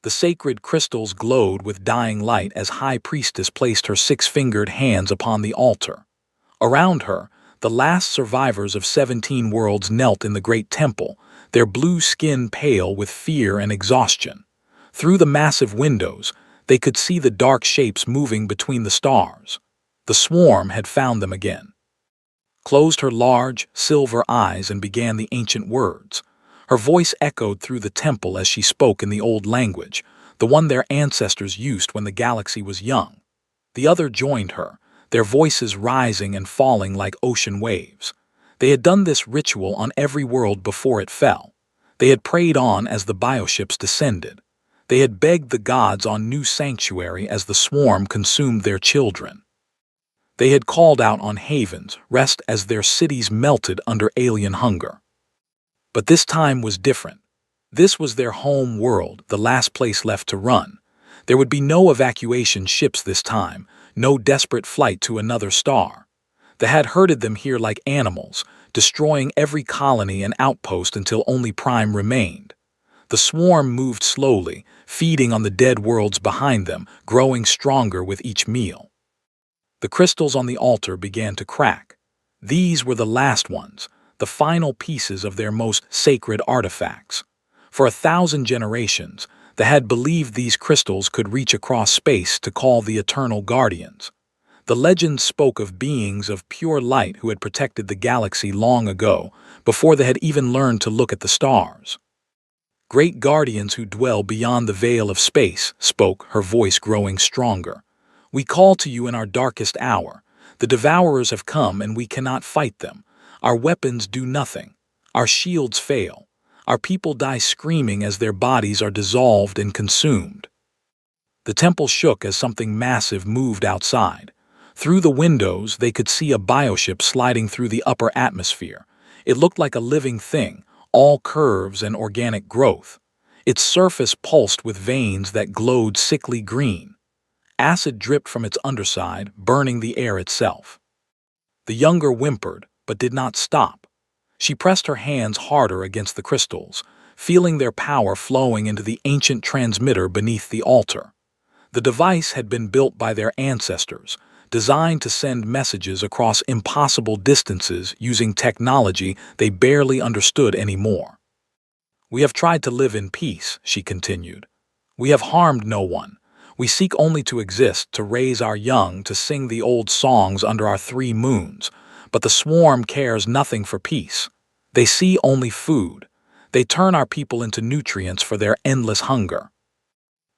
The sacred crystals glowed with dying light as High Priestess placed her six-fingered hands upon the altar. Around her, the last survivors of 17 worlds knelt in the great temple, their blue skin pale with fear and exhaustion. Through the massive windows, they could see the dark shapes moving between the stars. The swarm had found them again. Closed her large, silver eyes and began the ancient words. Her voice echoed through the temple as she spoke in the old language, the one their ancestors used when the galaxy was young. The other joined her, their voices rising and falling like ocean waves. They had done this ritual on every world before it fell. They had prayed on as the bioships descended. They had begged the gods on new sanctuary as the swarm consumed their children. They had called out on havens, rest as their cities melted under alien hunger. But this time was different. This was their home world, the last place left to run. There would be no evacuation ships this time, no desperate flight to another star. They had herded them here like animals, destroying every colony and outpost until only Prime remained. The swarm moved slowly, feeding on the dead worlds behind them, growing stronger with each meal. The crystals on the altar began to crack. These were the last ones, the final pieces of their most sacred artifacts. For 1,000 generations, they had believed these crystals could reach across space to call the eternal guardians. The legends spoke of beings of pure light who had protected the galaxy long ago, before they had even learned to look at the stars. Great guardians who dwell beyond the veil of space, spoke, her voice growing stronger. We call to you in our darkest hour. The devourers have come and we cannot fight them. Our weapons do nothing. Our shields fail. Our people die screaming as their bodies are dissolved and consumed. The temple shook as something massive moved outside. Through the windows, they could see a bioship sliding through the upper atmosphere. It looked like a living thing, all curves and organic growth. Its surface pulsed with veins that glowed sickly green. Acid dripped from its underside, burning the air itself. The younger whimpered, but did not stop. She pressed her hands harder against the crystals, feeling their power flowing into the ancient transmitter beneath the altar. The device had been built by their ancestors, designed to send messages across impossible distances using technology they barely understood anymore. We have tried to live in peace, she continued. We have harmed no one. We seek only to exist, to raise our young, to sing the old songs under our 3 moons. But the swarm cares nothing for peace. They see only food. They turn our people into nutrients for their endless hunger.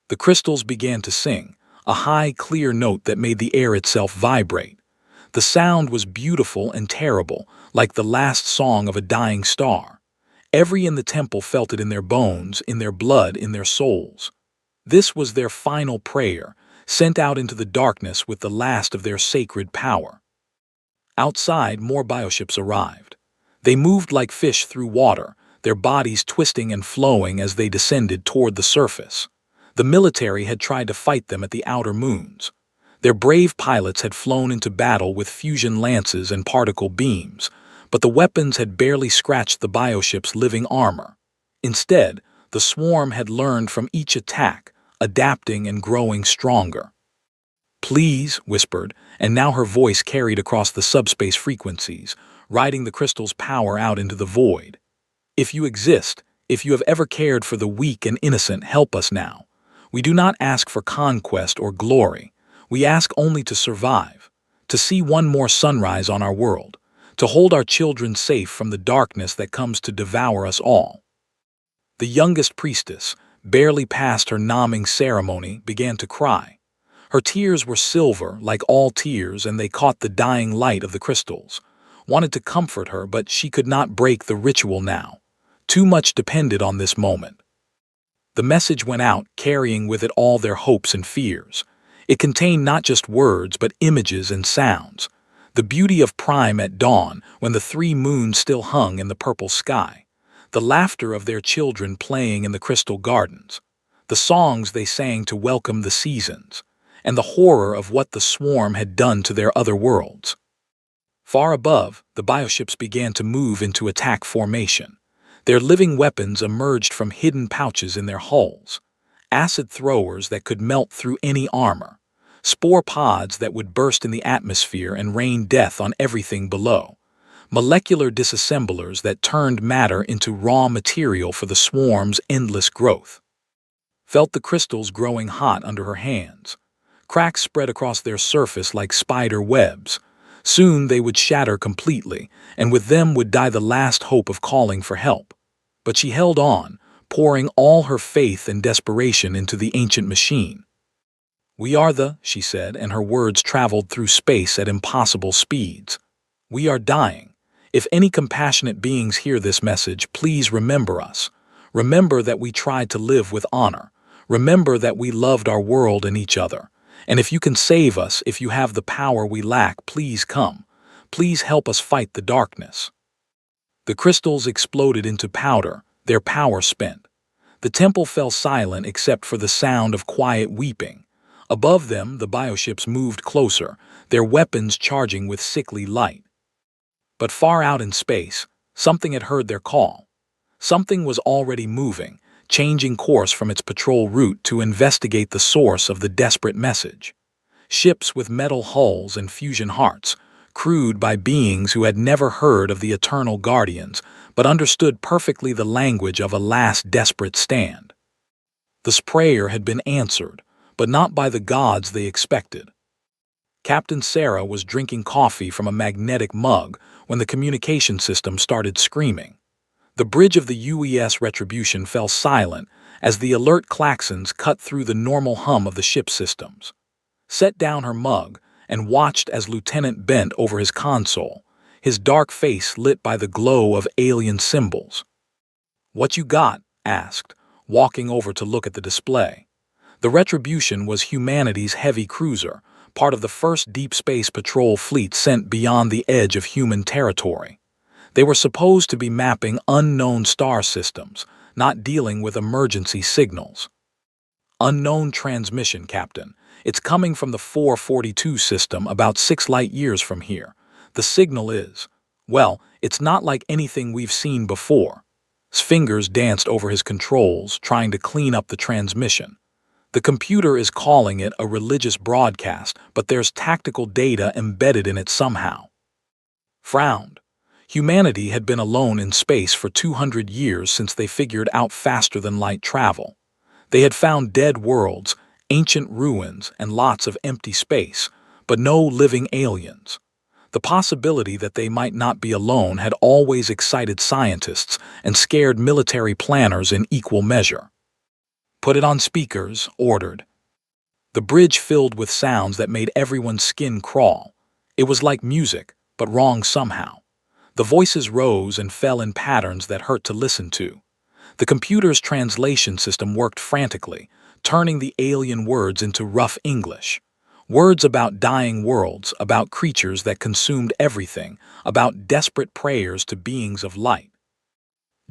The crystals began to sing, a high, clear note that made the air itself vibrate. The sound was beautiful and terrible, like the last song of a dying star. Every in the temple felt it in their bones, in their blood, in their souls. This was their final prayer, sent out into the darkness with the last of their sacred power. Outside, more bioships arrived. They moved like fish through water, their bodies twisting and flowing as they descended toward the surface. The military had tried to fight them at the outer moons. Their brave pilots had flown into battle with fusion lances and particle beams, but the weapons had barely scratched the bioship's living armor. Instead, the swarm had learned from each attack, adapting and growing stronger. Please, whispered, and now her voice carried across the subspace frequencies, riding the crystal's power out into the void. If you exist, if you have ever cared for the weak and innocent, help us now. We do not ask for conquest or glory. We ask only to survive, to see one more sunrise on our world, to hold our children safe from the darkness that comes to devour us all. The youngest priestess, barely past her naming ceremony, began to cry. Her tears were silver, like all tears, and they caught the dying light of the crystals. Wanted to comfort her, but she could not break the ritual now. Too much depended on this moment. The message went out, carrying with it all their hopes and fears. It contained not just words, but images and sounds. The beauty of Prime at dawn, when the 3 moons still hung in the purple sky. The laughter of their children playing in the crystal gardens. The songs they sang to welcome the seasons. And the horror of what the swarm had done to their other worlds. Far above, the bioships began to move into attack formation. Their living weapons emerged from hidden pouches in their hulls. acid throwers that could melt through any armor, spore pods that would burst in the atmosphere and rain death on everything below, molecular disassemblers that turned matter into raw material for the swarm's endless growth. Felt the crystals growing hot under her hands. Cracks spread across their surface like spider webs. Soon they would shatter completely, and with them would die the last hope of calling for help. But she held on, pouring all her faith and desperation into the ancient machine. "We are she said, and her words traveled through space at impossible speeds. "We are dying. If any compassionate beings hear this message, please remember us. Remember that we tried to live with honor. Remember that we loved our world and each other. And if you can save us, if you have the power we lack, please come. Please help us fight the darkness." The crystals exploded into powder, their power spent. The temple fell silent except for the sound of quiet weeping. Above them, the bioships moved closer, their weapons charging with sickly light. But far out in space, something had heard their call. Something was already moving, changing course from its patrol route to investigate the source of the desperate message. Ships with metal hulls and fusion hearts, crewed by beings who had never heard of the Eternal Guardians, but understood perfectly the language of a last desperate stand. The prayer had been answered, but not by the gods they expected. Captain Sarah was drinking coffee from a magnetic mug when the communication system started screaming. The bridge of the UES Retribution fell silent as the alert klaxons cut through the normal hum of the ship's systems. Set down her mug and watched as Lieutenant bent over his console, his dark face lit by the glow of alien symbols. "What you got?" asked, walking over to look at the display. The Retribution was humanity's heavy cruiser, part of the first deep space patrol fleet sent beyond the edge of human territory. They were supposed to be mapping unknown star systems, not dealing with emergency signals. "Unknown transmission, Captain. It's coming from the 442 system about 6 light-years from here. The signal is, well, it's not like anything we've seen before." His fingers danced over his controls, trying to clean up the transmission. "The computer is calling it a religious broadcast, but there's tactical data embedded in it somehow." Frowned. Humanity had been alone in space for 200 years since they figured out faster-than-light travel. They had found dead worlds, ancient ruins, and lots of empty space, but no living aliens. The possibility that they might not be alone had always excited scientists and scared military planners in equal measure. "Put it on speakers," ordered. The bridge filled with sounds that made everyone's skin crawl. It was like music, but wrong somehow. The voices rose and fell in patterns that hurt to listen to. The computer's translation system worked frantically, turning the alien words into rough English. Words about dying worlds, about creatures that consumed everything, about desperate prayers to beings of light.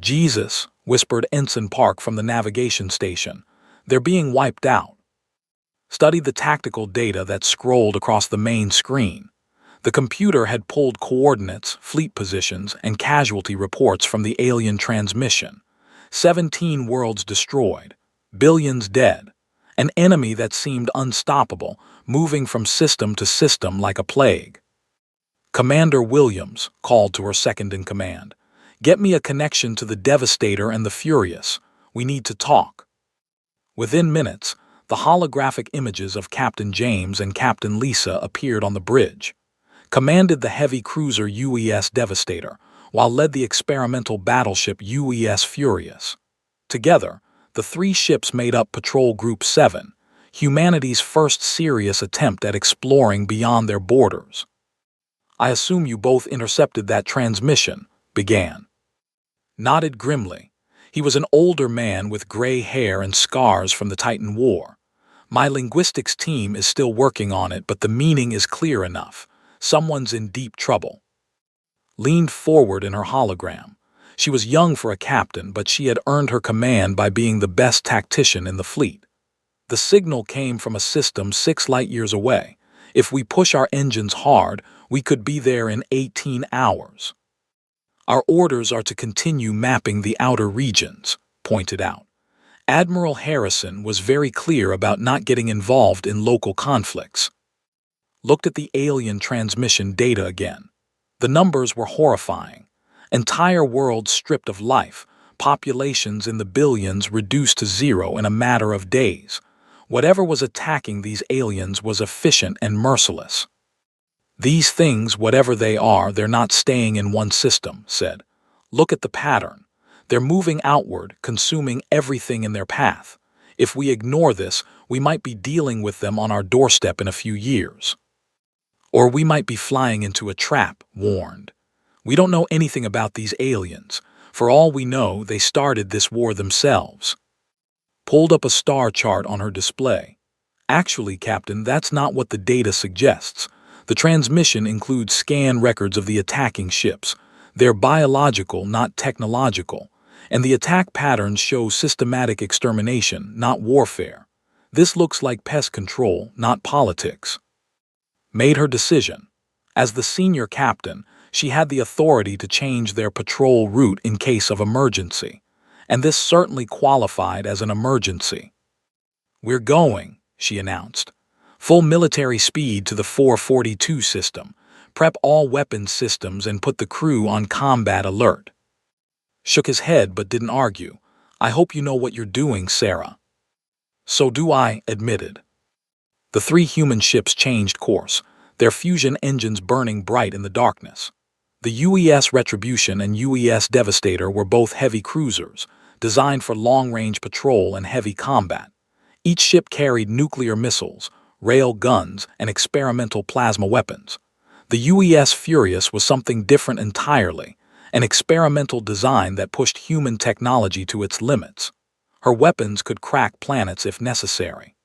"Jesus," whispered Ensign Park from the navigation station. "They're being wiped out." Study the tactical data that scrolled across the main screen. The computer had pulled coordinates, fleet positions, and casualty reports from the alien transmission. 17 worlds destroyed, billions dead, an enemy that seemed unstoppable, moving from system to system like a plague. "Commander Williams," called to her second-in-command, "get me a connection to the Devastator and the Furious. We need to talk." Within minutes, the holographic images of Captain James and Captain Lisa appeared on the bridge. Commanded the heavy cruiser UES Devastator, while led the experimental battleship UES Furious. Together, the 3 ships made up Patrol Group 7, humanity's first serious attempt at exploring beyond their borders. "I assume you both intercepted that transmission," began. Nodded grimly. He was an older man with gray hair and scars from the Titan War. "My linguistics team is still working on it, but the meaning is clear enough. Someone's in deep trouble." Leaned forward in her hologram. She was young for a captain, but she had earned her command by being the best tactician in the fleet. "The signal came from a system 6 light-years away. If we push our engines hard, we could be there in 18 hours. Our orders are to continue mapping the outer regions," pointed out. Admiral Harrison was very clear about not getting involved in local conflicts. Looked at the alien transmission data again. The numbers were horrifying. Entire worlds stripped of life, populations in the billions reduced to zero in a matter of days. Whatever was attacking these aliens was efficient and merciless. These things, whatever they are, they're not staying in one system, said. Look at the pattern. They're moving outward, consuming everything in their path. If we ignore this, we might be dealing with them on our doorstep in a few years. Or we might be flying into a trap, warned. We don't know anything about these aliens. For all we know, they started this war themselves. Pulled up a star chart on her display. Actually, Captain, that's not what the data suggests. The transmission includes scan records of the attacking ships. They're biological, not technological. And the attack patterns show systematic extermination, not warfare. This looks like pest control, not politics. Made her decision. As the senior captain, she had the authority to change their patrol route in case of emergency. And this certainly qualified as an emergency. We're going, she announced. Full military speed to the 442 system. Prep all weapons systems and put the crew on combat alert. Shook his head but didn't argue. I hope you know what you're doing, Sarah. So do I, admitted. The three human ships changed course, their fusion engines burning bright in the darkness. The UES Retribution and UES Devastator were both heavy cruisers, designed for long-range patrol and heavy combat. Each ship carried nuclear missiles, rail guns, and experimental plasma weapons. The UES Furious was something different entirely, an experimental design that pushed human technology to its limits. Her weapons could crack planets if necessary.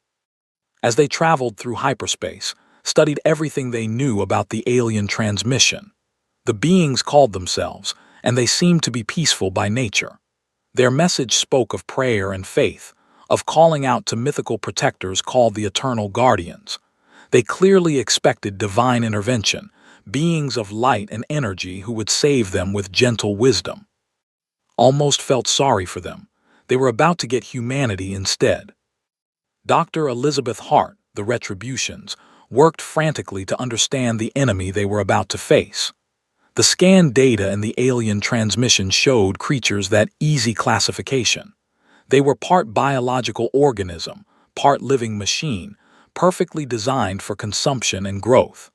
As they traveled through hyperspace, studied everything they knew about the alien transmission. The beings called themselves, and they seemed to be peaceful by nature. Their message spoke of prayer and faith, of calling out to mythical protectors called the Eternal Guardians. They clearly expected divine intervention, beings of light and energy who would save them with gentle wisdom. Almost felt sorry for them. They were about to get humanity instead. Dr. Elizabeth Hart, the Retributions, worked frantically to understand the enemy they were about to face. The scan data in the alien transmission showed creatures that easy classification. They were part biological organism, part living machine, perfectly designed for consumption and growth.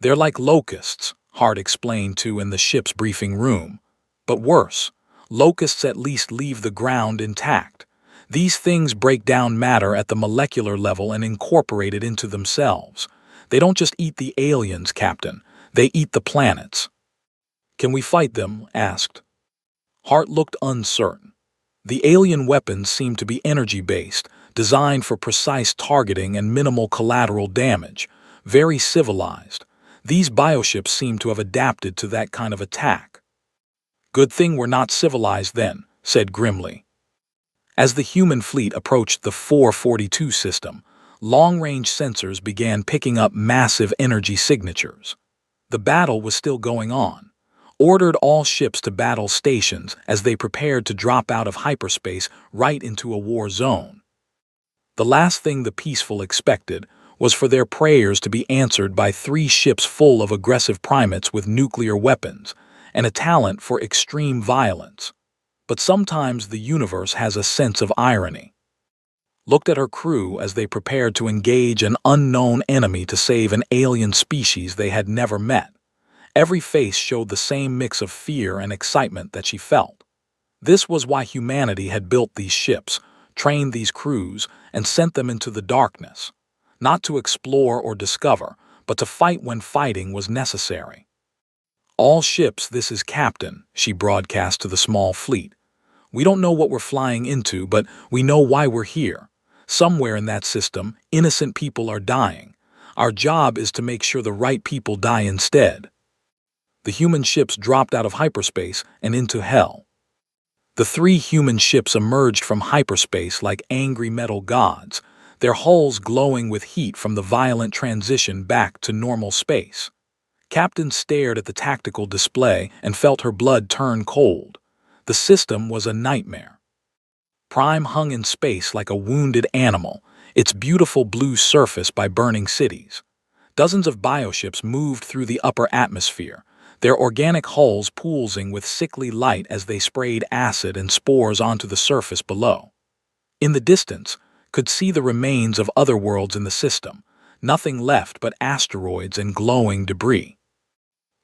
They're like locusts, Hart explained to in the ship's briefing room. But worse, locusts at least leave the ground intact. These things break down matter at the molecular level and incorporate it into themselves. They don't just eat the aliens, Captain. They eat the planets. Can we fight them? Asked. Hart looked uncertain. The alien weapons seemed to be energy-based, designed for precise targeting and minimal collateral damage. Very civilized. These bioships seem to have adapted to that kind of attack. Good thing we're not civilized then, said grimly. As the human fleet approached the 442 system, long-range sensors began picking up massive energy signatures. The battle was still going on. Ordered all ships to battle stations as they prepared to drop out of hyperspace right into a war zone. The last thing the peaceful expected was for their prayers to be answered by 3 ships full of aggressive primates with nuclear weapons and a talent for extreme violence. But sometimes the universe has a sense of irony. Looked at her crew as they prepared to engage an unknown enemy to save an alien species they had never met. Every face showed the same mix of fear and excitement that she felt. This was why humanity had built these ships, trained these crews, and sent them into the darkness. Not to explore or discover, but to fight when fighting was necessary. All ships, this is Captain, she broadcast to the small fleet. We don't know what we're flying into, but we know why we're here. Somewhere in that system, innocent people are dying. Our job is to make sure the right people die instead. The human ships dropped out of hyperspace and into hell. The 3 human ships emerged from hyperspace like angry metal gods, their hulls glowing with heat from the violent transition back to normal space. Captain stared at the tactical display and felt her blood turn cold. The system was a nightmare. Prime hung in space like a wounded animal, its beautiful blue surface by burning cities. Dozens of bioships moved through the upper atmosphere, their organic hulls pulsing with sickly light as they sprayed acid and spores onto the surface below. In the distance, could see the remains of other worlds in the system, nothing left but asteroids and glowing debris.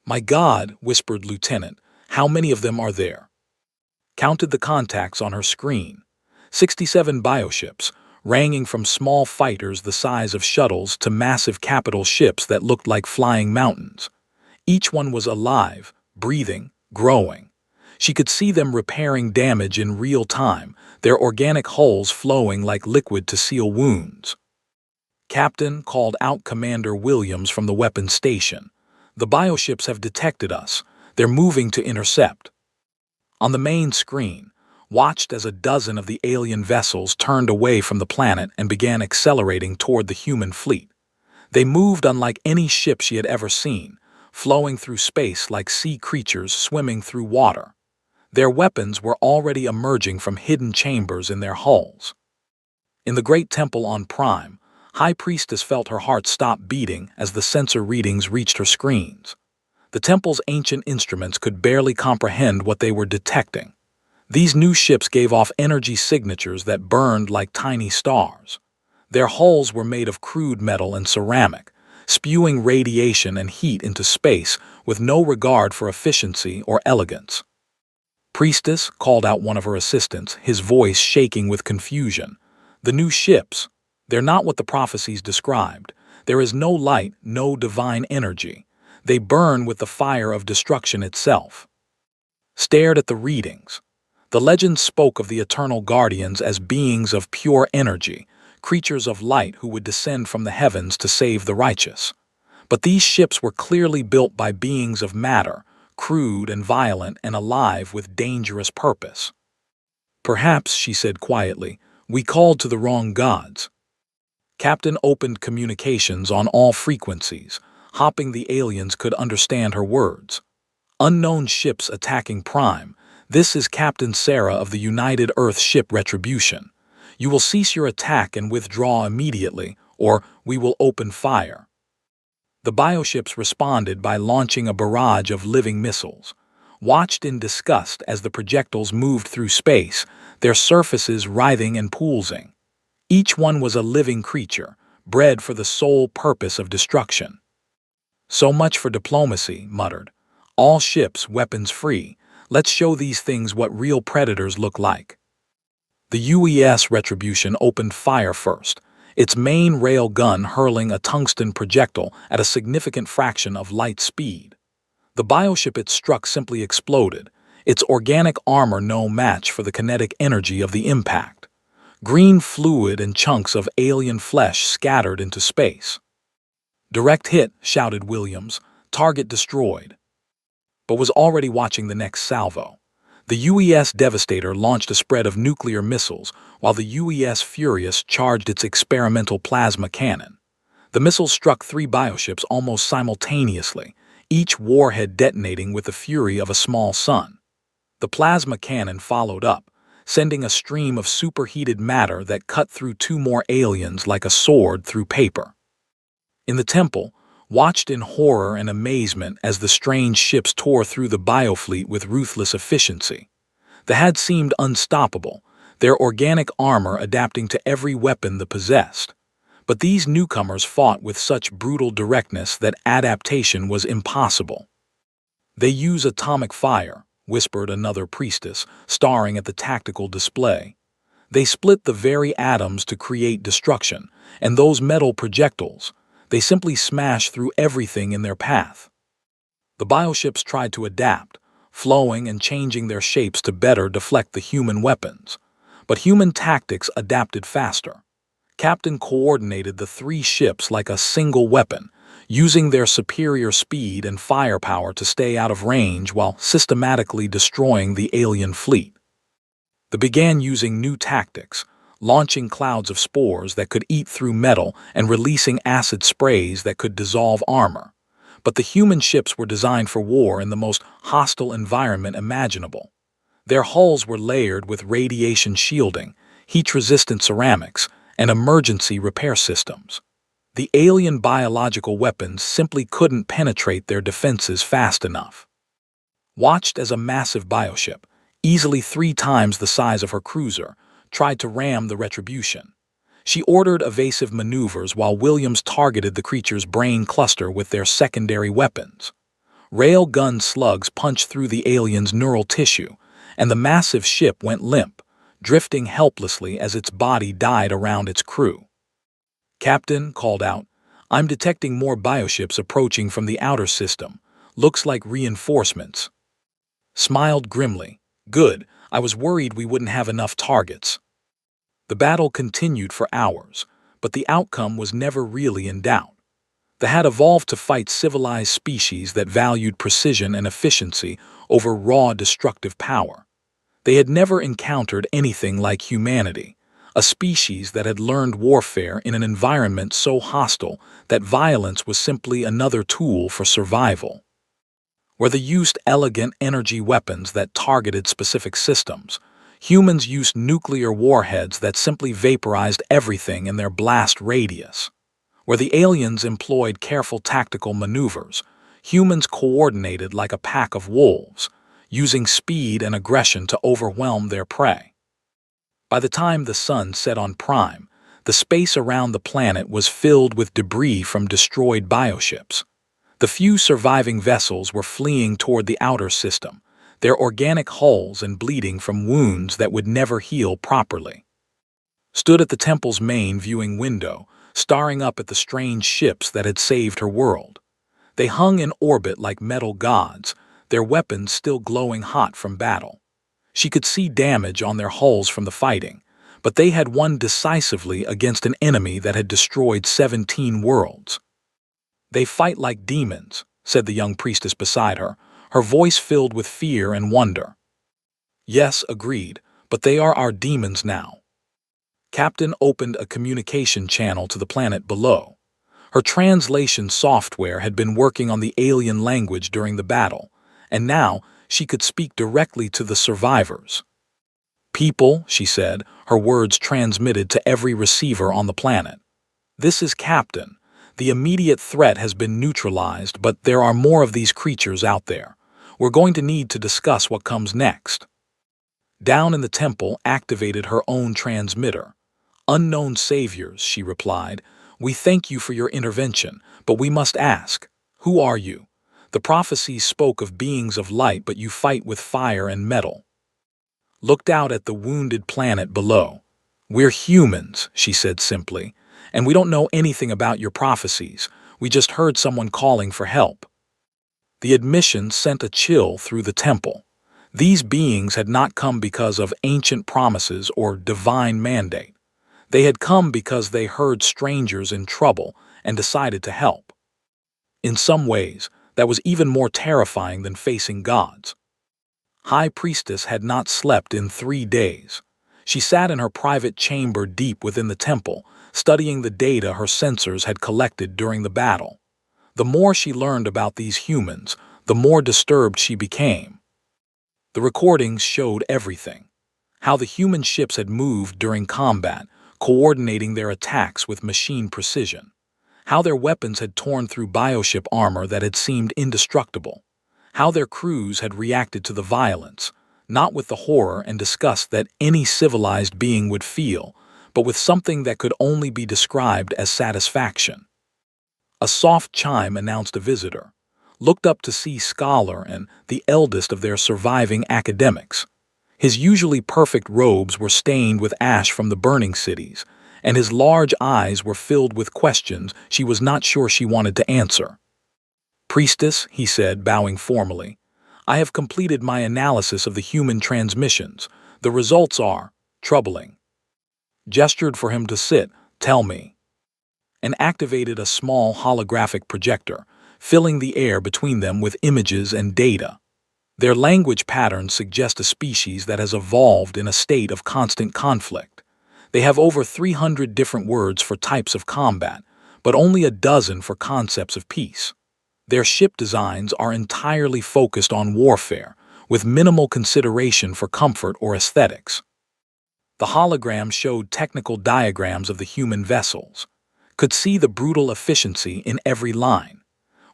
"My God," whispered Lieutenant, "how many of them are there?" Counted the contacts on her screen. 67 bioships, ranging from small fighters the size of shuttles to massive capital ships that looked like flying mountains. Each one was alive, breathing, growing. She could see them repairing damage in real time, their organic hulls flowing like liquid to seal wounds. "Captain," called out Commander Williams from the weapons station. "The bioships have detected us. They're moving to intercept." On the main screen, watched as a dozen of the alien vessels turned away from the planet and began accelerating toward the human fleet. They moved unlike any ship she had ever seen, flowing through space like sea creatures swimming through water. Their weapons were already emerging from hidden chambers in their hulls. In the great temple on Prime, High Priestess felt her heart stop beating as the sensor readings reached her screens. The temple's ancient instruments could barely comprehend what they were detecting. These new ships gave off energy signatures that burned like tiny stars. Their hulls were made of crude metal and ceramic, spewing radiation and heat into space with no regard for efficiency or elegance. "Priestess," called out one of her assistants, his voice shaking with confusion. "The new ships, they're not what the prophecies described. There is no light, no divine energy. They burn with the fire of destruction itself." Stared at the readings. The legends spoke of the eternal guardians as beings of pure energy, creatures of light who would descend from the heavens to save the righteous. But these ships were clearly built by beings of matter, crude and violent and alive with dangerous purpose. "Perhaps," she said quietly, "we called to the wrong gods." Captain opened communications on all frequencies, hoping the aliens could understand her words. "Unknown ships attacking Prime. This is Captain Sarah of the United Earth Ship Retribution. You will cease your attack and withdraw immediately, or we will open fire." The bioships responded by launching a barrage of living missiles. Watched in disgust as the projectiles moved through space, their surfaces writhing and pulsing. Each one was a living creature, bred for the sole purpose of destruction. "So much for diplomacy," muttered. "All ships weapons-free. Let's show these things what real predators look like." The UES Retribution opened fire first, its main rail gun hurling a tungsten projectile at a significant fraction of light speed. The bioship it struck simply exploded, its organic armor no match for the kinetic energy of the impact. Green fluid and chunks of alien flesh scattered into space. "Direct hit," shouted Williams. "Target destroyed." But was already watching the next salvo. The UES Devastator launched a spread of nuclear missiles, while the UES Furious charged its experimental plasma cannon. The missiles struck 3 bioships almost simultaneously, each warhead detonating with the fury of a small sun. The plasma cannon followed up, sending a stream of superheated matter that cut through 2 more aliens like a sword through paper. In the temple, watched in horror and amazement as the strange ships tore through the biofleet with ruthless efficiency. They had seemed unstoppable, their organic armor adapting to every weapon they possessed. But these newcomers fought with such brutal directness that adaptation was impossible. "They use atomic fire," whispered another priestess, staring at the tactical display. "They split the very atoms to create destruction, and those metal projectiles, they simply smash through everything in their path." The bioships tried to adapt, flowing and changing their shapes to better deflect the human weapons. But human tactics adapted faster. Captain coordinated the 3 ships like a single weapon, using their superior speed and firepower to stay out of range while systematically destroying the alien fleet. They began using new tactics, launching clouds of spores that could eat through metal and releasing acid sprays that could dissolve armor. But the human ships were designed for war in the most hostile environment imaginable. Their hulls were layered with radiation shielding, heat-resistant ceramics, and emergency repair systems. The alien biological weapons simply couldn't penetrate their defenses fast enough. Watched as a massive bioship, easily 3 times the size of her cruiser, tried to ram the Retribution. She ordered evasive maneuvers while Williams targeted the creature's brain cluster with their secondary weapons. Railgun slugs punched through the alien's neural tissue, and the massive ship went limp, drifting helplessly as its body died around its crew. Captain called out, "I'm detecting more bioships approaching from the outer system. Looks like reinforcements." Smiled grimly. "Good, I was worried we wouldn't have enough targets." The battle continued for hours, but the outcome was never really in doubt. They had evolved to fight civilized species that valued precision and efficiency over raw destructive power. They had never encountered anything like humanity, a species that had learned warfare in an environment so hostile that violence was simply another tool for survival. Where they used elegant energy weapons that targeted specific systems, humans used nuclear warheads that simply vaporized everything in their blast radius. Where the aliens employed careful tactical maneuvers, humans coordinated like a pack of wolves, using speed and aggression to overwhelm their prey. By the time the sun set on Prime, the space around the planet was filled with debris from destroyed bioships. The few surviving vessels were fleeing toward the outer system, their organic hulls and bleeding from wounds that would never heal properly. Stood at the temple's main viewing window, staring up at the strange ships that had saved her world. They hung in orbit like metal gods, their weapons still glowing hot from battle. She could see damage on their hulls from the fighting, but they had won decisively against an enemy that had destroyed 17 worlds. "They fight like demons," said the young priestess beside her, her voice filled with fear and wonder. "Yes," agreed, "but they are our demons now." Captain opened a communication channel to the planet below. Her translation software had been working on the alien language during the battle, and now she could speak directly to the survivors. "People," she said, her words transmitted to every receiver on the planet. "This is Captain. The immediate threat has been neutralized, but there are more of these creatures out there. We're going to need to discuss what comes next." Down in the temple activated her own transmitter. "Unknown saviors," she replied, "we thank you for your intervention, but we must ask, who are you? The prophecies spoke of beings of light, but you fight with fire and metal." Looked out at the wounded planet below. "We're humans," she said simply, "and we don't know anything about your prophecies. We just heard someone calling for help." The admission sent a chill through the temple. These beings had not come because of ancient promises or divine mandate. They had come because they heard strangers in trouble and decided to help. In some ways, that was even more terrifying than facing gods. High Priestess had not slept in 3 days. She sat in her private chamber deep within the temple, studying the data her sensors had collected during the battle. The more she learned about these humans, the more disturbed she became. The recordings showed everything. How the human ships had moved during combat, coordinating their attacks with machine precision. How their weapons had torn through bioship armor that had seemed indestructible. How their crews had reacted to the violence, not with the horror and disgust that any civilized being would feel, but with something that could only be described as satisfaction. A soft chime announced a visitor. Looked up to see Scholar and the eldest of their surviving academics. His usually perfect robes were stained with ash from the burning cities, and his large eyes were filled with questions she was not sure she wanted to answer. "Priestess," he said, bowing formally, "I have completed my analysis of the human transmissions. The results are troubling." Gestured for him to sit. "Tell me," and activated a small holographic projector, filling the air between them with images and data. Their language patterns suggest a species that has evolved in a state of constant conflict. They have over 300 different words for types of combat, but only a dozen for concepts of peace. Their ship designs are entirely focused on warfare, with minimal consideration for comfort or aesthetics. The hologram showed technical diagrams of the human vessels, could see the brutal efficiency in every line,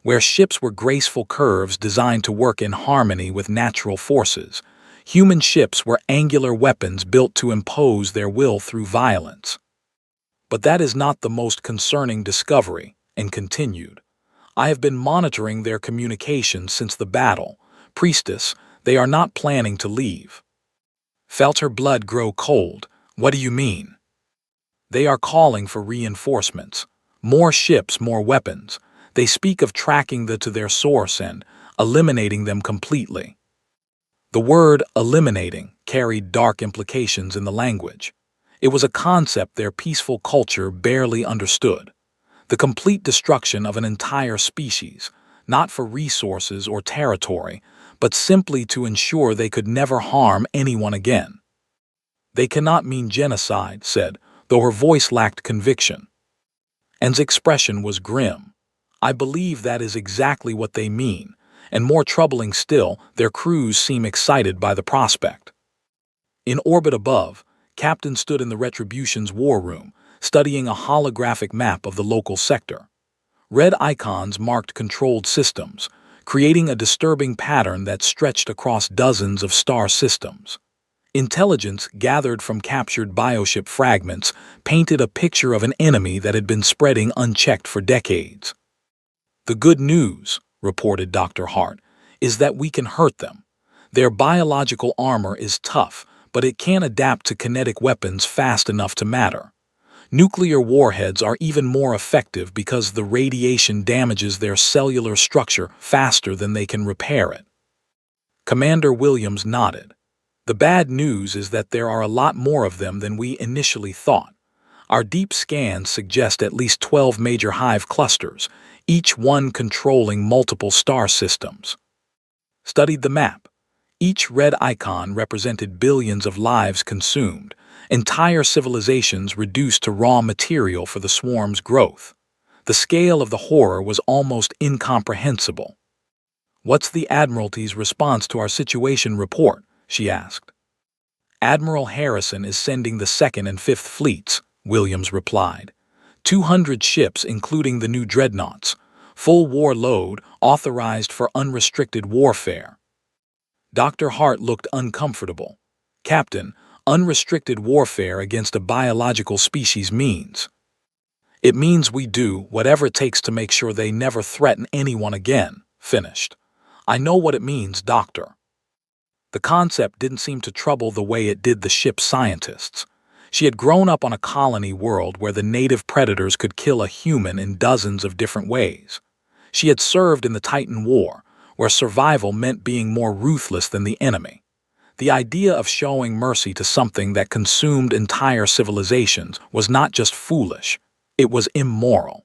where ships were graceful curves designed to work in harmony with natural forces. Human ships were angular weapons built to impose their will through violence. But that is not the most concerning discovery, and continued. I have been monitoring their communications since the battle. Priestess, they are not planning to leave. Felt her blood grow cold. What do you mean? They are calling for reinforcements. More ships, more weapons. They speak of tracking to their source and eliminating them completely. The word eliminating carried dark implications in the language. It was a concept their peaceful culture barely understood. The complete destruction of an entire species, not for resources or territory, but simply to ensure they could never harm anyone again. They cannot mean genocide, said, though her voice lacked conviction. Anne's expression was grim. I believe that is exactly what they mean, and more troubling still, their crews seem excited by the prospect. In orbit above, Captain stood in the Retribution's war room, studying a holographic map of the local sector. Red icons marked controlled systems, creating a disturbing pattern that stretched across dozens of star systems. Intelligence gathered from captured bioship fragments painted a picture of an enemy that had been spreading unchecked for decades. The good news, reported Dr. Hart, is that we can hurt them. Their biological armor is tough, but it can't adapt to kinetic weapons fast enough to matter. Nuclear warheads are even more effective because the radiation damages their cellular structure faster than they can repair it. Commander Williams nodded. The bad news is that there are a lot more of them than we initially thought. Our deep scans suggest at least 12 major hive clusters, each one controlling multiple star systems. Studied the map. Each red icon represented billions of lives consumed, entire civilizations reduced to raw material for the swarm's growth. The scale of the horror was almost incomprehensible. What's the Admiralty's response to our situation report? She asked. Admiral Harrison is sending the 2nd and 5th fleets, Williams replied. 200 ships including the new dreadnoughts, full war load authorized for unrestricted warfare. Dr. Hart looked uncomfortable. Captain, unrestricted warfare against a biological species means. It means we do whatever it takes to make sure they never threaten anyone again, finished. I know what it means, Doctor. The concept didn't seem to trouble the way it did the ship's scientists. She had grown up on a colony world where the native predators could kill a human in dozens of different ways. She had served in the Titan War, where survival meant being more ruthless than the enemy. The idea of showing mercy to something that consumed entire civilizations was not just foolish, it was immoral.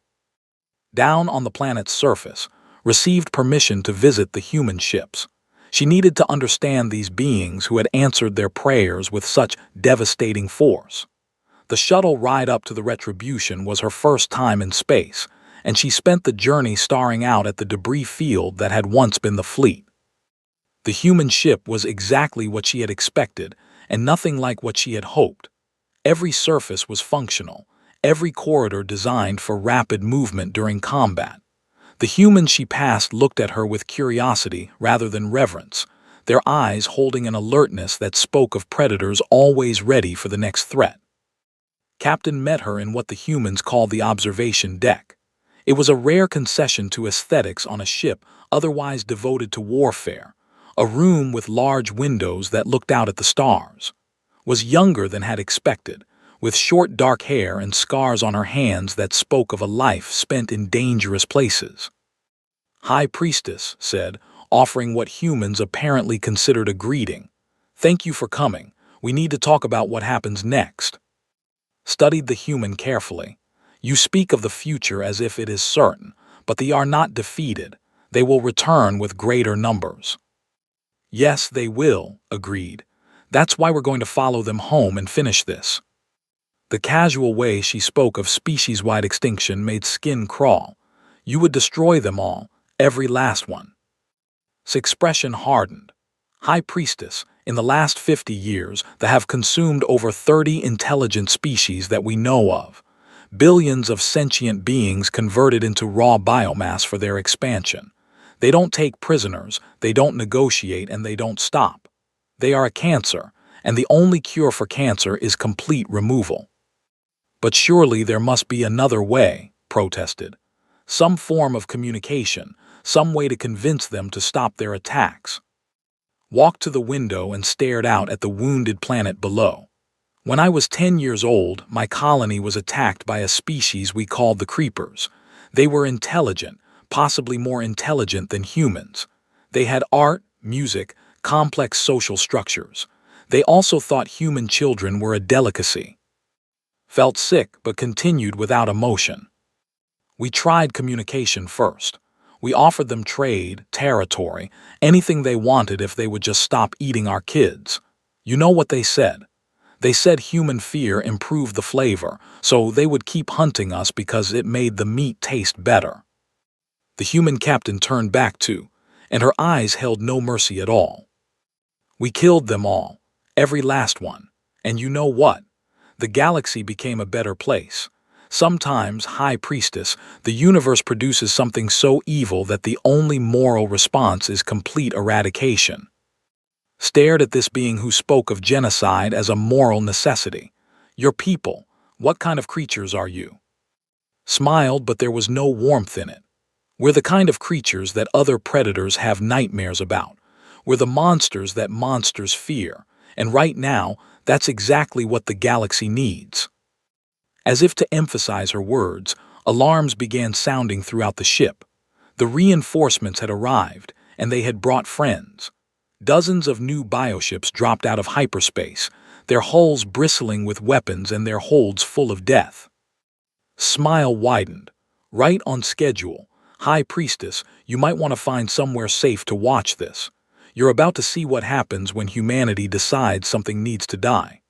Down on the planet's surface, received permission to visit the human ships. She needed to understand these beings who had answered their prayers with such devastating force. The shuttle ride up to the Retribution was her first time in space, and she spent the journey staring out at the debris field that had once been the fleet. The human ship was exactly what she had expected, and nothing like what she had hoped. Every surface was functional, every corridor designed for rapid movement during combat. The humans she passed looked at her with curiosity rather than reverence, their eyes holding an alertness that spoke of predators always ready for the next threat. Captain met her in what the humans called the observation deck. It was a rare concession to aesthetics on a ship otherwise devoted to warfare, a room with large windows that looked out at the stars. Was younger than had expected, with short dark hair and scars on her hands that spoke of a life spent in dangerous places. High Priestess said, offering what humans apparently considered a greeting. Thank you for coming. We need to talk about what happens next. Studied the human carefully. You speak of the future as if it is certain, but they are not defeated. They will return with greater numbers. Yes, they will, agreed. That's why we're going to follow them home and finish this. The casual way she spoke of species-wide extinction made skin crawl. You would destroy them all, every last one. His expression hardened. High Priestess, in the last 50 years, they have consumed over 30 intelligent species that we know of. Billions of sentient beings converted into raw biomass for their expansion. They don't take prisoners, they don't negotiate, and they don't stop. They are a cancer, and the only cure for cancer is complete removal. But surely there must be another way, protested. Some form of communication, some way to convince them to stop their attacks. Walked to the window and stared out at the wounded planet below. When I was 10 years old, my colony was attacked by a species we called the creepers. They were intelligent, possibly more intelligent than humans. They had art, music, complex social structures. They also thought human children were a delicacy. Felt sick but continued without emotion. We tried communication first. We offered them trade, territory, anything they wanted if they would just stop eating our kids. You know what they said? They said human fear improved the flavor, so they would keep hunting us because it made the meat taste better. The human captain turned back too, and her eyes held no mercy at all. We killed them all, every last one. And you know what? The galaxy became a better place. Sometimes, High Priestess, the universe produces something so evil that the only moral response is complete eradication. Stared at this being who spoke of genocide as a moral necessity. Your people, what kind of creatures are you? Smiled, but there was no warmth in it. We're the kind of creatures that other predators have nightmares about. We're the monsters that monsters fear. And right now, that's exactly what the galaxy needs. As if to emphasize her words, alarms began sounding throughout the ship. The reinforcements had arrived, and they had brought friends. Dozens of new bioships dropped out of hyperspace, their hulls bristling with weapons and their holds full of death. Smile widened. Right on schedule. High Priestess, you might want to find somewhere safe to watch this. You're about to see what happens when humanity decides something needs to die.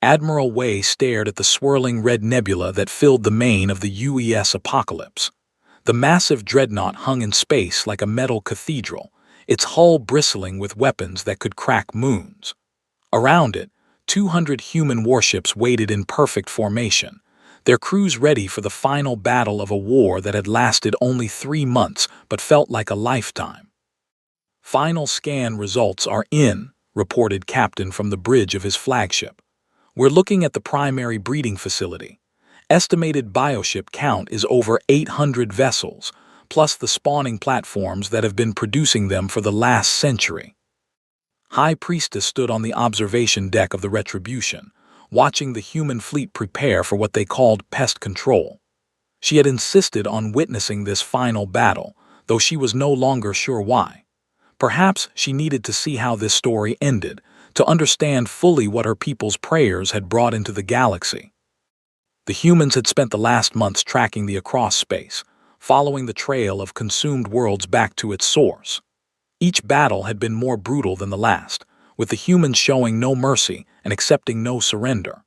Admiral Wei stared at the swirling red nebula that filled the main of the UES Apocalypse. The massive dreadnought hung in space like a metal cathedral, its hull bristling with weapons that could crack moons. Around it, 200 human warships waited in perfect formation, their crews ready for the final battle of a war that had lasted only 3 months but felt like a lifetime. Final scan results are in, reported Captain from the bridge of his flagship. We're looking at the primary breeding facility. Estimated bioship count is over 800 vessels, plus the spawning platforms that have been producing them for the last century. High Priestess stood on the observation deck of the Retribution, watching the human fleet prepare for what they called pest control. She had insisted on witnessing this final battle, though she was no longer sure why. Perhaps she needed to see how this story ended, to understand fully what her people's prayers had brought into the galaxy. The humans had spent the last months tracking the across space, following the trail of consumed worlds back to its source. Each battle had been more brutal than the last, with the humans showing no mercy and accepting no surrender.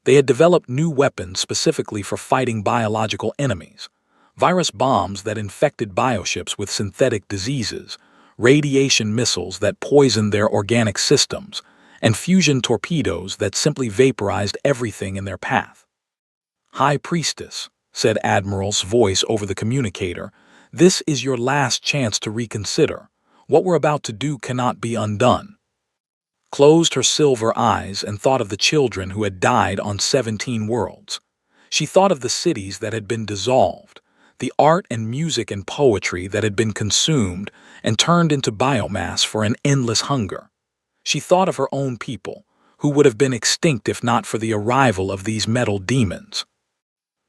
They had developed new weapons specifically for fighting biological enemies, virus bombs that infected bioships with synthetic diseases, radiation missiles that poisoned their organic systems, and fusion torpedoes that simply vaporized everything in their path. High Priestess, said Admiral's voice over the communicator, this is your last chance to reconsider. What we're about to do cannot be undone. Closed her silver eyes and thought of the children who had died on 17 worlds. She thought of the cities that had been dissolved, the art and music and poetry that had been consumed and turned into biomass for an endless hunger. She thought of her own people, who would have been extinct if not for the arrival of these metal demons.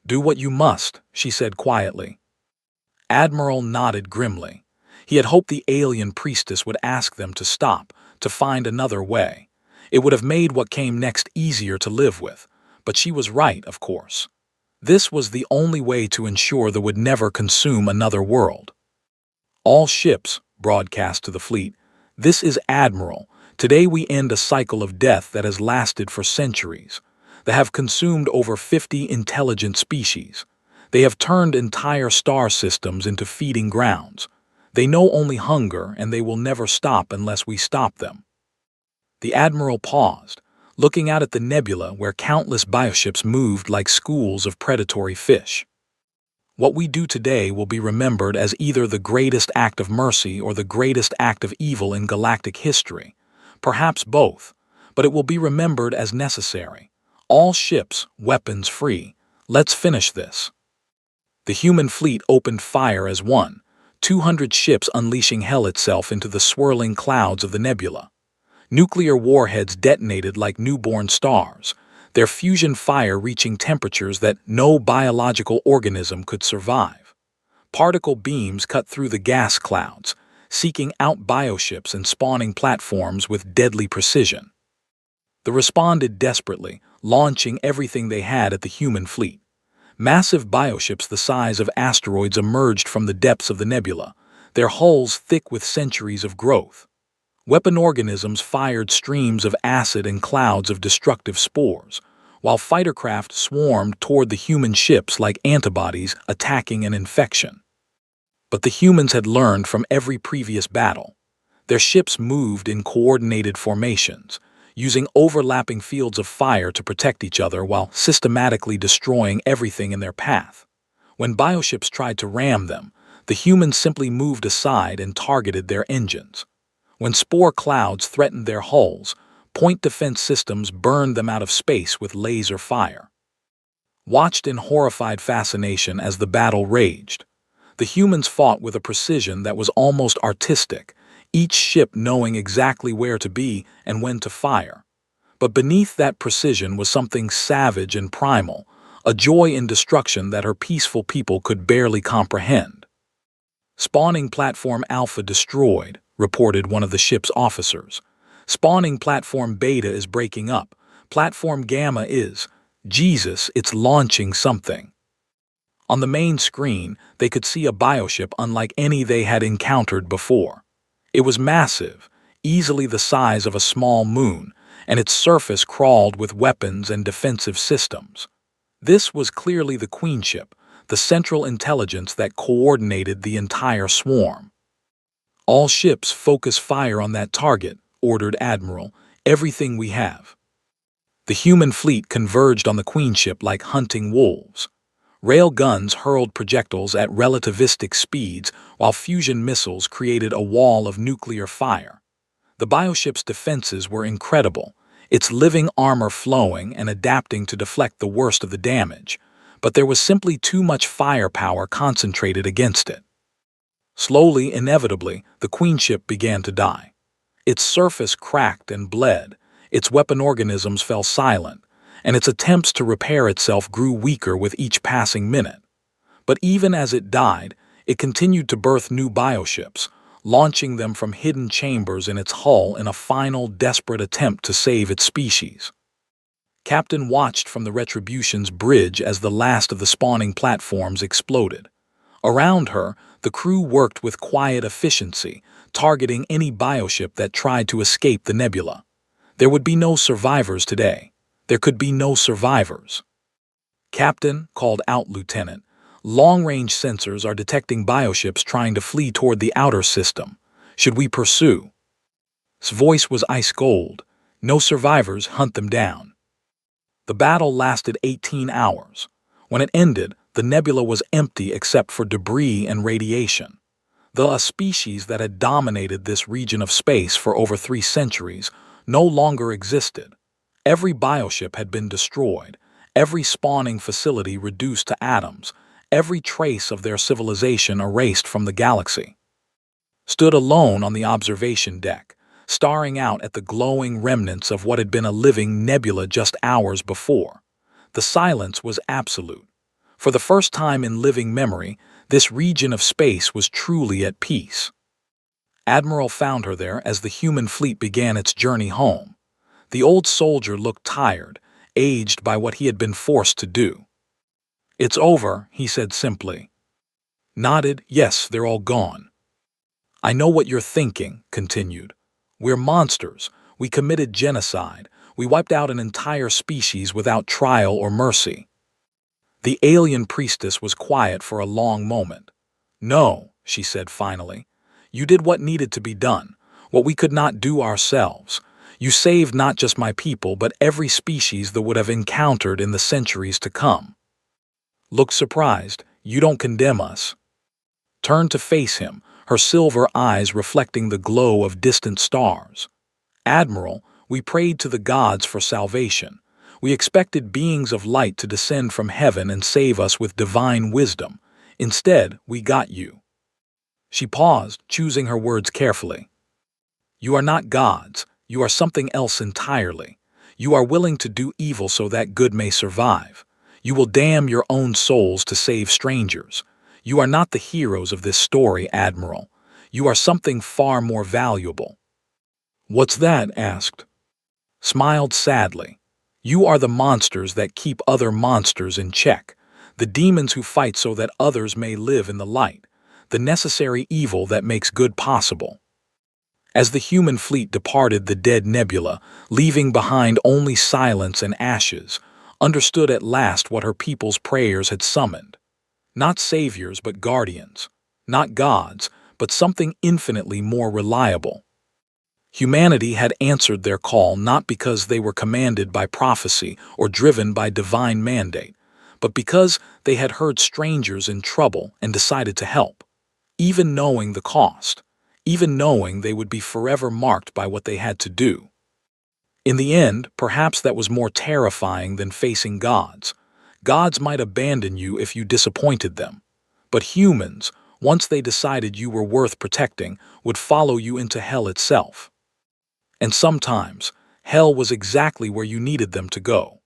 Do what you must, she said quietly. Admiral nodded grimly. He had hoped the alien priestess would ask them to stop, to find another way. It would have made what came next easier to live with, but she was right, of course. This was the only way to ensure they would never consume another world. All ships, broadcast to the fleet, this is Admiral. Today we end a cycle of death that has lasted for centuries. They have consumed over 50 intelligent species. They have turned entire star systems into feeding grounds. They know only hunger, and they will never stop unless we stop them." The Admiral paused, looking out at the nebula where countless bioships moved like schools of predatory fish. What we do today will be remembered as either the greatest act of mercy or the greatest act of evil in galactic history. Perhaps both, but it will be remembered as necessary. All ships, weapons free. Let's finish this. The human fleet opened fire as one, 200 ships unleashing hell itself into the swirling clouds of the nebula. Nuclear warheads detonated like newborn stars, their fusion fire reaching temperatures that no biological organism could survive. Particle beams cut through the gas clouds, seeking out bioships and spawning platforms with deadly precision. They responded desperately, launching everything they had at the human fleet. Massive bioships the size of asteroids emerged from the depths of the nebula, their hulls thick with centuries of growth. Weapon organisms fired streams of acid and clouds of destructive spores, while fighter craft swarmed toward the human ships like antibodies attacking an infection. But the humans had learned from every previous battle. Their ships moved in coordinated formations, using overlapping fields of fire to protect each other while systematically destroying everything in their path. When bioships tried to ram them, the humans simply moved aside and targeted their engines. When spore clouds threatened their hulls, point defense systems burned them out of space with laser fire. Watched in horrified fascination as the battle raged. The humans fought with a precision that was almost artistic, each ship knowing exactly where to be and when to fire. But beneath that precision was something savage and primal, a joy in destruction that her peaceful people could barely comprehend. "Spawning Platform Alpha destroyed," reported one of the ship's officers. "Spawning Platform Beta is breaking up. Platform Gamma is... Jesus, it's launching something." On the main screen, they could see a bioship unlike any they had encountered before. It was massive, easily the size of a small moon, and its surface crawled with weapons and defensive systems. This was clearly the Queen ship, the central intelligence that coordinated the entire swarm. "All ships focus fire on that target," ordered Admiral. "Everything we have." The human fleet converged on the Queen ship like hunting wolves. Rail guns hurled projectiles at relativistic speeds, while fusion missiles created a wall of nuclear fire. The bioship's defenses were incredible, its living armor flowing and adapting to deflect the worst of the damage, but there was simply too much firepower concentrated against it. Slowly, inevitably, the Queen ship began to die. Its surface cracked and bled, its weapon organisms fell silent, and its attempts to repair itself grew weaker with each passing minute. But even as it died, it continued to birth new bioships, launching them from hidden chambers in its hull in a final, desperate attempt to save its species. Captain watched from the Retribution's bridge as the last of the spawning platforms exploded. Around her, the crew worked with quiet efficiency, targeting any bioship that tried to escape the nebula. There would be no survivors today. There could be no survivors. "Captain," called out Lieutenant, "long-range sensors are detecting bioships trying to flee toward the outer system. Should we pursue?" His voice was ice cold. "No survivors, hunt them down." The battle lasted 18 hours. When it ended, the nebula was empty except for debris and radiation. The species that had dominated this region of space for over 3 centuries no longer existed. Every bioship had been destroyed, every spawning facility reduced to atoms, every trace of their civilization erased from the galaxy. Stood alone on the observation deck, staring out at the glowing remnants of what had been a living nebula just hours before. The silence was absolute. For the first time in living memory, this region of space was truly at peace. Admiral found her there as the human fleet began its journey home. The old soldier looked tired, aged by what he had been forced to do. "It's over," he said simply. Nodded, "Yes, they're all gone." "I know what you're thinking," continued. "We're monsters. We committed genocide. We wiped out an entire species without trial or mercy." The alien priestess was quiet for a long moment. "No," she said finally. You did what needed to be done, what we could not do ourselves. You saved not just my people, but every species that would have encountered in the centuries to come. Look surprised. You don't condemn us. Turned to face him, her silver eyes reflecting the glow of distant stars. Admiral, we prayed to the gods for salvation. We expected beings of light to descend from heaven and save us with divine wisdom. Instead, we got you. She paused, choosing her words carefully. You are not gods. You are something else entirely. You are willing to do evil so that good may survive. You will damn your own souls to save strangers. You are not the heroes of this story, Admiral. You are something far more valuable. What's that? Asked. Smiled sadly. You are the monsters that keep other monsters in check, the demons who fight so that others may live in the light, the necessary evil that makes good possible. As the human fleet departed the dead nebula, leaving behind only silence and ashes, understood at last what her people's prayers had summoned. Not saviors, but guardians. Not gods, but something infinitely more reliable. Humanity had answered their call not because they were commanded by prophecy or driven by divine mandate, but because they had heard strangers in trouble and decided to help, even knowing the cost, even knowing they would be forever marked by what they had to do. In the end, perhaps that was more terrifying than facing gods. Gods might abandon you if you disappointed them, but humans, once they decided you were worth protecting, would follow you into hell itself. And sometimes, hell was exactly where you needed them to go.